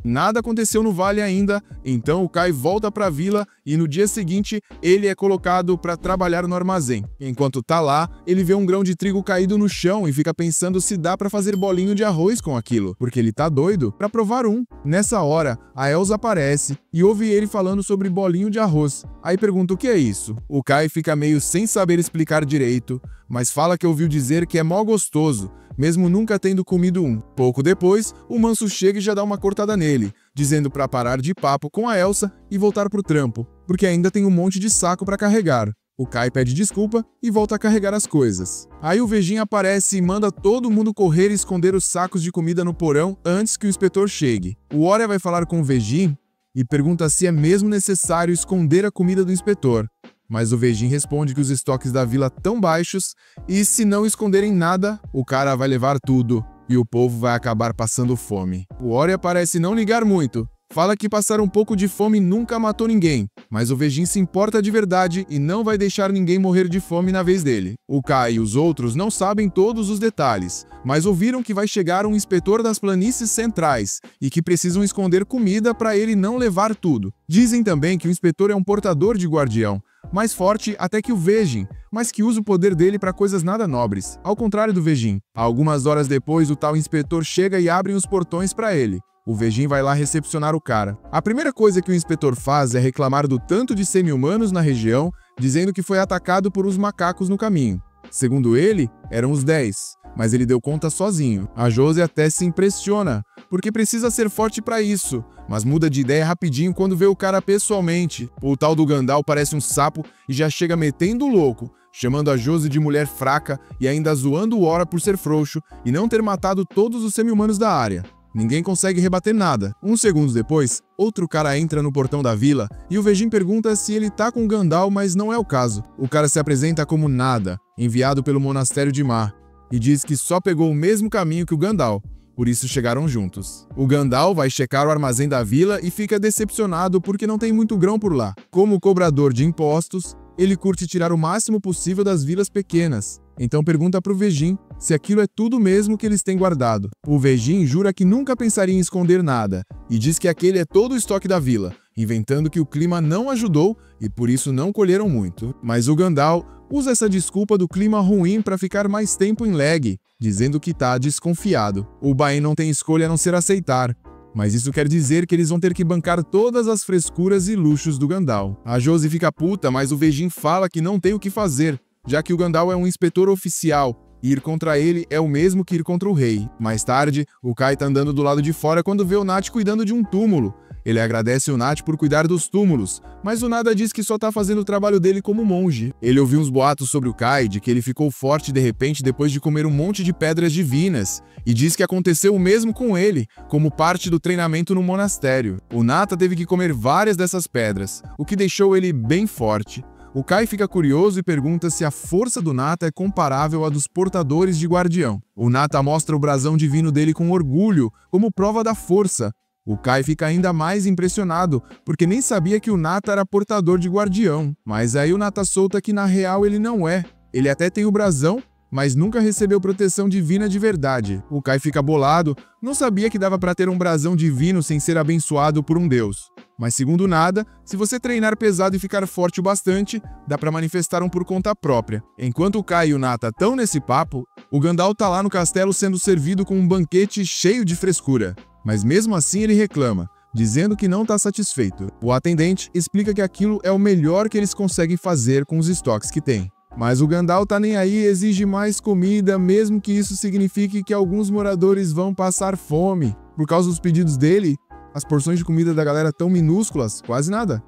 Nada aconteceu no vale ainda, então o Kai volta para a vila e no dia seguinte ele é colocado para trabalhar no armazém. Enquanto tá lá, ele vê um grão de trigo caído no chão e fica pensando se dá para fazer bolinho de arroz com aquilo, porque ele tá doido para provar um. Nessa hora, a Elsa aparece e ouve ele falando sobre bolinho de arroz. Aí pergunta o que é isso. O Kai fica meio sem saber explicar direito, mas fala que ouviu dizer que é mó gostoso, mesmo nunca tendo comido um. Pouco depois, o Manso chega e já dá uma cortada nele, dizendo para parar de papo com a Elsa e voltar pro trampo, porque ainda tem um monte de saco para carregar. O Kai pede desculpa e volta a carregar as coisas. Aí o Vegin aparece e manda todo mundo correr e esconder os sacos de comida no porão antes que o inspetor chegue. O Oria vai falar com o Vegin e pergunta se é mesmo necessário esconder a comida do inspetor. Mas o Vegin responde que os estoques da vila estão baixos e se não esconderem nada, o cara vai levar tudo e o povo vai acabar passando fome. O Oria parece não ligar muito. Fala que passar um pouco de fome nunca matou ninguém, mas o Vegin se importa de verdade e não vai deixar ninguém morrer de fome na vez dele. O Kai e os outros não sabem todos os detalhes, mas ouviram que vai chegar um inspetor das planícies centrais e que precisam esconder comida para ele não levar tudo. Dizem também que o inspetor é um portador de guardião, mais forte até que o Vegin, mas que usa o poder dele para coisas nada nobres, ao contrário do Vegin. Algumas horas depois, o tal inspetor chega e abre os portões para ele. O Vegin vai lá recepcionar o cara. A primeira coisa que o inspetor faz é reclamar do tanto de semi-humanos na região, dizendo que foi atacado por uns macacos no caminho. Segundo ele, eram os 10, mas ele deu conta sozinho. A Josie até se impressiona, porque precisa ser forte para isso, mas muda de ideia rapidinho quando vê o cara pessoalmente. O tal do Gandalf parece um sapo e já chega metendo o louco, chamando a Josie de mulher fraca e ainda zoando o Oria por ser frouxo e não ter matado todos os semi-humanos da área. Ninguém consegue rebater nada. Uns segundos depois, outro cara entra no portão da vila e o Vegin pergunta se ele tá com o Gandalf, mas não é o caso. O cara se apresenta como Nada, enviado pelo monastério de Mar, e diz que só pegou o mesmo caminho que o Gandalf, por isso chegaram juntos. O Gandalf vai checar o armazém da vila e fica decepcionado porque não tem muito grão por lá. Como cobrador de impostos, ele curte tirar o máximo possível das vilas pequenas. Então pergunta pro Vegin se aquilo é tudo mesmo que eles têm guardado. O Vegin jura que nunca pensaria em esconder nada e diz que aquele é todo o estoque da vila, inventando que o clima não ajudou e por isso não colheram muito. Mas o Gandalf usa essa desculpa do clima ruim para ficar mais tempo em Leg, dizendo que tá desconfiado. O Bain não tem escolha a não ser aceitar. Mas isso quer dizer que eles vão ter que bancar todas as frescuras e luxos do Gandalf. A Josie fica puta, mas o Vegin fala que não tem o que fazer, já que o Gandalf é um inspetor oficial, e ir contra ele é o mesmo que ir contra o rei. Mais tarde, o Kai tá andando do lado de fora quando vê o Nat cuidando de um túmulo. Ele agradece o Nat por cuidar dos túmulos, mas o Nada diz que só tá fazendo o trabalho dele como monge. Ele ouviu uns boatos sobre o Kai, de que ele ficou forte de repente depois de comer um monte de pedras divinas, e diz que aconteceu o mesmo com ele, como parte do treinamento no monastério. O Nata teve que comer várias dessas pedras, o que deixou ele bem forte. O Kai fica curioso e pergunta se a força do Nata é comparável à dos portadores de guardião. O Nata mostra o brasão divino dele com orgulho, como prova da força. O Kai fica ainda mais impressionado, porque nem sabia que o Nata era portador de guardião. Mas aí o Nata solta que na real ele não é. Ele até tem o brasão, mas nunca recebeu proteção divina de verdade. O Kai fica bolado, não sabia que dava para ter um brasão divino sem ser abençoado por um deus. Mas segundo o Nada, se você treinar pesado e ficar forte o bastante, dá para manifestar um por conta própria. Enquanto o Kai e o Nata estão nesse papo, o Gandalf tá lá no castelo sendo servido com um banquete cheio de frescura. Mas mesmo assim ele reclama, dizendo que não está satisfeito. O atendente explica que aquilo é o melhor que eles conseguem fazer com os estoques que têm. Mas o Gandalf tá nem aí e exige mais comida, mesmo que isso signifique que alguns moradores vão passar fome. Por causa dos pedidos dele, as porções de comida da galera tão minúsculas, quase nada.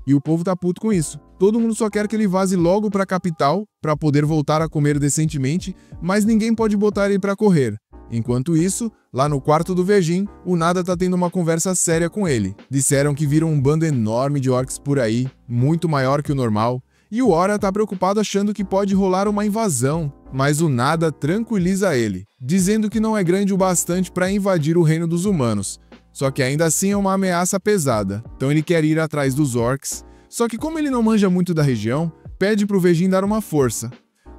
E o povo tá puto com isso. Todo mundo só quer que ele vaze logo pra capital, pra poder voltar a comer decentemente, mas ninguém pode botar ele pra correr. Enquanto isso, lá no quarto do Vegin, o Nada tá tendo uma conversa séria com ele. Disseram que viram um bando enorme de orcs por aí, muito maior que o normal, e o Oria tá preocupado achando que pode rolar uma invasão, mas o Nada tranquiliza ele, dizendo que não é grande o bastante para invadir o reino dos humanos, só que ainda assim é uma ameaça pesada, então ele quer ir atrás dos orcs, só que como ele não manja muito da região, pede pro Vegin dar uma força.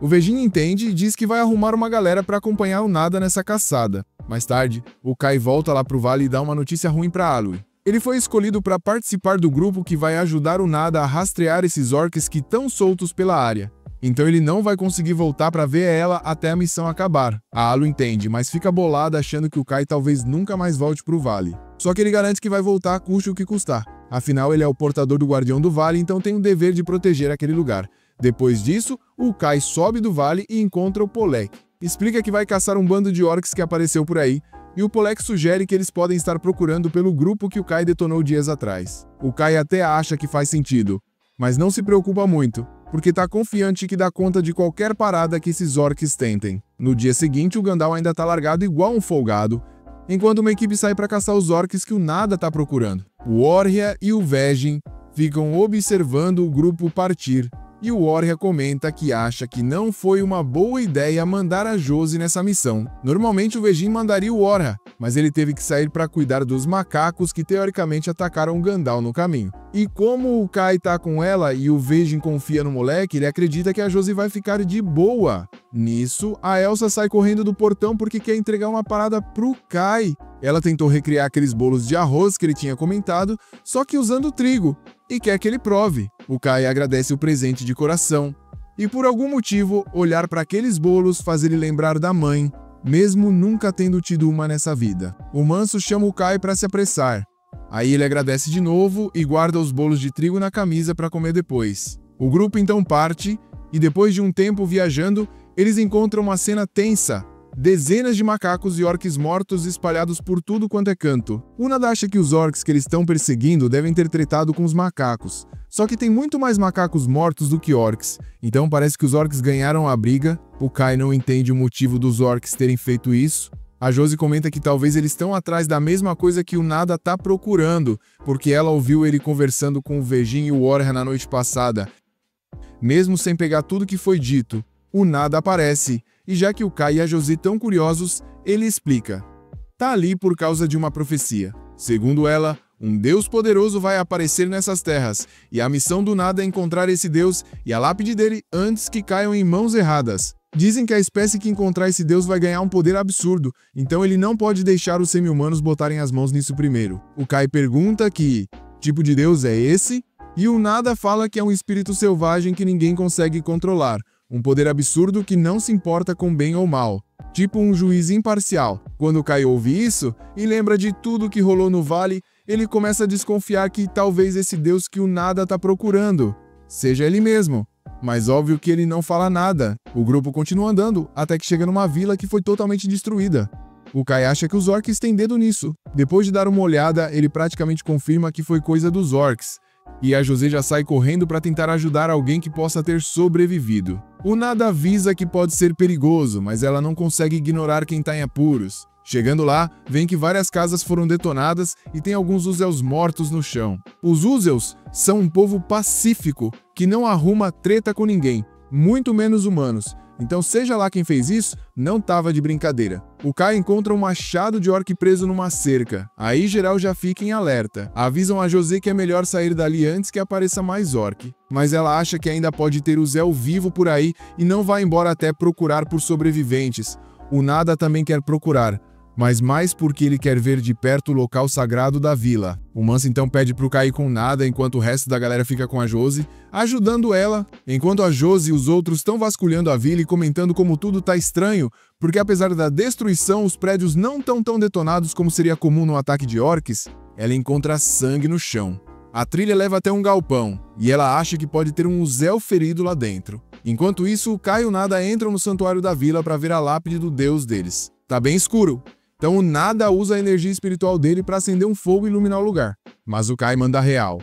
O Vegin entende e diz que vai arrumar uma galera para acompanhar o Nada nessa caçada. Mais tarde, o Kai volta lá pro vale e dá uma notícia ruim para Aloy. Ele foi escolhido para participar do grupo que vai ajudar o Nada a rastrear esses orcs que estão soltos pela área. Então ele não vai conseguir voltar para ver ela até a missão acabar. A Aloy entende, mas fica bolada achando que o Kai talvez nunca mais volte pro vale. Só que ele garante que vai voltar custe o que custar. Afinal, ele é o portador do Guardião do Vale, então tem o dever de proteger aquele lugar. Depois disso, o Kai sobe do vale e encontra o Polek. Explica que vai caçar um bando de orcs que apareceu por aí, e o Polek sugere que eles podem estar procurando pelo grupo que o Kai detonou dias atrás. O Kai até acha que faz sentido, mas não se preocupa muito, porque tá confiante que dá conta de qualquer parada que esses orcs tentem. No dia seguinte, o Gandalf ainda tá largado igual um folgado, enquanto uma equipe sai para caçar os orcs que o Nada tá procurando. O Orhya e o Vegin ficam observando o grupo partir, e o Orhya comenta que acha que não foi uma boa ideia mandar a Josie nessa missão. Normalmente o Vegin mandaria o Orhya, mas ele teve que sair para cuidar dos macacos que teoricamente atacaram o Gandalf no caminho. E como o Kai tá com ela e o Vegin confia no moleque, ele acredita que a Josie vai ficar de boa. Nisso, a Elsa sai correndo do portão porque quer entregar uma parada pro Kai. Ela tentou recriar aqueles bolos de arroz que ele tinha comentado, só que usando trigo, e quer que ele prove. O Kai agradece o presente de coração, e por algum motivo, olhar para aqueles bolos faz ele lembrar da mãe, mesmo nunca tendo tido uma nessa vida. O Manso chama o Kai para se apressar. Aí ele agradece de novo e guarda os bolos de trigo na camisa para comer depois. O grupo então parte, e depois de um tempo viajando, eles encontram uma cena tensa. Dezenas de macacos e orcs mortos espalhados por tudo quanto é canto. O Nada acha que os orcs que eles estão perseguindo devem ter tretado com os macacos. Só que tem muito mais macacos mortos do que orcs, então parece que os orcs ganharam a briga. O Kai não entende o motivo dos orcs terem feito isso. A Josie comenta que talvez eles estão atrás da mesma coisa que o Nada tá procurando, porque ela ouviu ele conversando com o Vegin e o Orhya na noite passada. Mesmo sem pegar tudo que foi dito, o Nada aparece. E já que o Kai e a Josie estão curiosos, ele explica. Tá ali por causa de uma profecia. Segundo ela, um Deus poderoso vai aparecer nessas terras, e a missão do Nada é encontrar esse Deus e a lápide dele antes que caiam em mãos erradas. Dizem que a espécie que encontrar esse Deus vai ganhar um poder absurdo, então ele não pode deixar os semi-humanos botarem as mãos nisso primeiro. O Kai pergunta que tipo de Deus é esse? E o Nada fala que é um espírito selvagem que ninguém consegue controlar. Um poder absurdo que não se importa com bem ou mal, tipo um juiz imparcial. Quando Kai ouve isso e lembra de tudo que rolou no vale, ele começa a desconfiar que talvez esse Deus que o Nada tá procurando seja ele mesmo. Mas óbvio que ele não fala nada. O grupo continua andando até que chega numa vila que foi totalmente destruída. O Kai acha que os orcs têm dedo nisso. Depois de dar uma olhada, ele praticamente confirma que foi coisa dos orcs. E a Josie já sai correndo para tentar ajudar alguém que possa ter sobrevivido. O Nada avisa que pode ser perigoso, mas ela não consegue ignorar quem tá em apuros. Chegando lá, vem que várias casas foram detonadas e tem alguns Uzels mortos no chão. Os Uzels são um povo pacífico, que não arruma treta com ninguém, muito menos humanos. Então seja lá quem fez isso, não tava de brincadeira. O Kai encontra um machado de orc preso numa cerca. Aí geral já fica em alerta. Avisam a Josie que é melhor sair dali antes que apareça mais orc. Mas ela acha que ainda pode ter o Zel vivo por aí e não vai embora até procurar por sobreviventes. O Nada também quer procurar, mas mais porque ele quer ver de perto o local sagrado da vila. O Manso então pede pro Kai ir com Nada, enquanto o resto da galera fica com a Josie, ajudando ela, enquanto a Josie e os outros estão vasculhando a vila e comentando como tudo tá estranho, porque apesar da destruição, os prédios não estão tão detonados como seria comum no ataque de orcs. Ela encontra sangue no chão. A trilha leva até um galpão, e ela acha que pode ter um Uzel ferido lá dentro. Enquanto isso, o Kai e o Nada entram no santuário da vila para ver a lápide do deus deles. Tá bem escuro, então o Nada usa a energia espiritual dele para acender um fogo e iluminar o lugar. Mas o Kai manda real.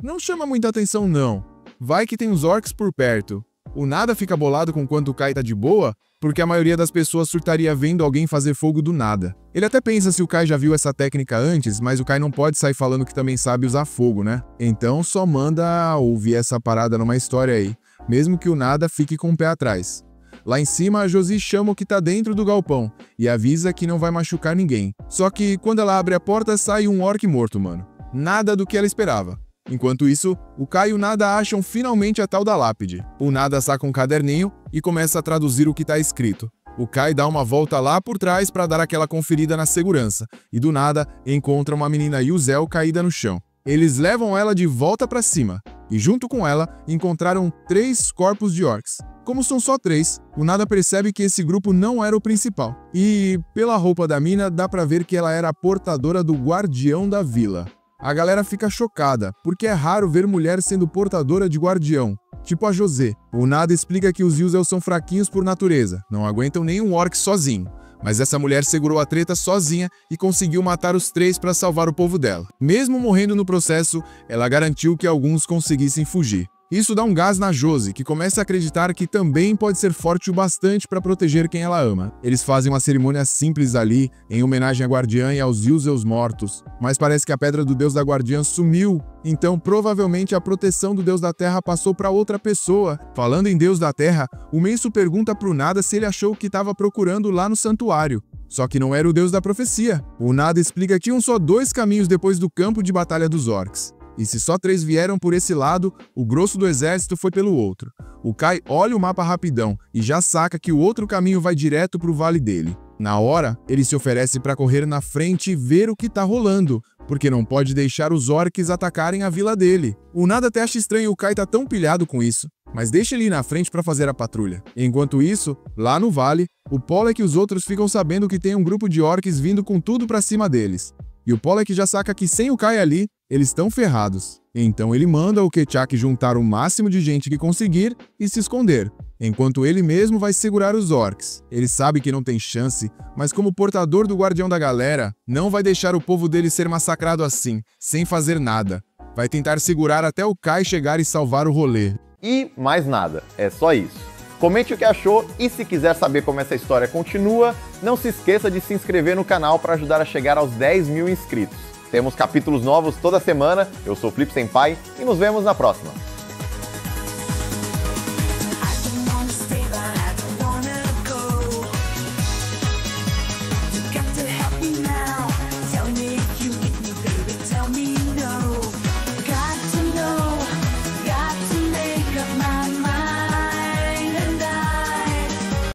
Não chama muita atenção não. Vai que tem uns orcs por perto. O Nada fica bolado com quanto o Kai tá de boa, porque a maioria das pessoas surtaria vendo alguém fazer fogo do nada. Ele até pensa se o Kai já viu essa técnica antes, mas o Kai não pode sair falando que também sabe usar fogo, né? Então só manda ouvir essa parada numa história aí, mesmo que o Nada fique com o pé atrás. Lá em cima, a Josie chama o que tá dentro do galpão e avisa que não vai machucar ninguém. Só que quando ela abre a porta, sai um orc morto, mano. Nada do que ela esperava. Enquanto isso, o Kai e o Nada acham finalmente a tal da lápide. O Nada saca um caderninho e começa a traduzir o que está escrito. O Kai dá uma volta lá por trás para dar aquela conferida na segurança, e do nada encontra uma menina Yuzel caída no chão. Eles levam ela de volta para cima, e junto com ela encontraram 3 corpos de orcs. Como são só 3, o Nada percebe que esse grupo não era o principal. E, pela roupa da mina, dá pra ver que ela era a portadora do guardião da vila. A galera fica chocada, porque é raro ver mulher sendo portadora de guardião, tipo a José. O Nada explica que os Yuzel são fraquinhos por natureza, não aguentam nenhum orc sozinho. Mas essa mulher segurou a treta sozinha e conseguiu matar os 3 para salvar o povo dela. Mesmo morrendo no processo, ela garantiu que alguns conseguissem fugir. Isso dá um gás na Josie, que começa a acreditar que também pode ser forte o bastante para proteger quem ela ama. Eles fazem uma cerimônia simples ali, em homenagem à guardiã e aos Yuzels mortos. Mas parece que a pedra do deus da guardiã sumiu, então provavelmente a proteção do deus da terra passou para outra pessoa. Falando em deus da terra, o Menso pergunta pro Nada se ele achou o que estava procurando lá no santuário. Só que não era o deus da profecia. O Nada explica que tinham só 2 caminhos depois do campo de batalha dos orcs. E se só 3 vieram por esse lado, o grosso do exército foi pelo outro. O Kai olha o mapa rapidão e já saca que o outro caminho vai direto pro vale dele. Na hora, ele se oferece para correr na frente e ver o que tá rolando, porque não pode deixar os orcs atacarem a vila dele. O Nada até acha estranho o Kai tá tão pilhado com isso, mas deixa ele ir na frente para fazer a patrulha. Enquanto isso, lá no vale, o Pollek e os outros ficam sabendo que tem um grupo de orcs vindo com tudo pra cima deles. E o Pollek já saca que sem o Kai ali, eles estão ferrados. Então ele manda o Ketchak juntar o máximo de gente que conseguir e se esconder, enquanto ele mesmo vai segurar os orcs. Ele sabe que não tem chance, mas como portador do guardião da galera, não vai deixar o povo dele ser massacrado assim, sem fazer nada. Vai tentar segurar até o Kai chegar e salvar o rolê. E mais nada, é só isso. Comente o que achou e se quiser saber como essa história continua, não se esqueça de se inscrever no canal para ajudar a chegar aos 10 mil inscritos. Temos capítulos novos toda semana, eu sou Flip Senpai e nos vemos na próxima.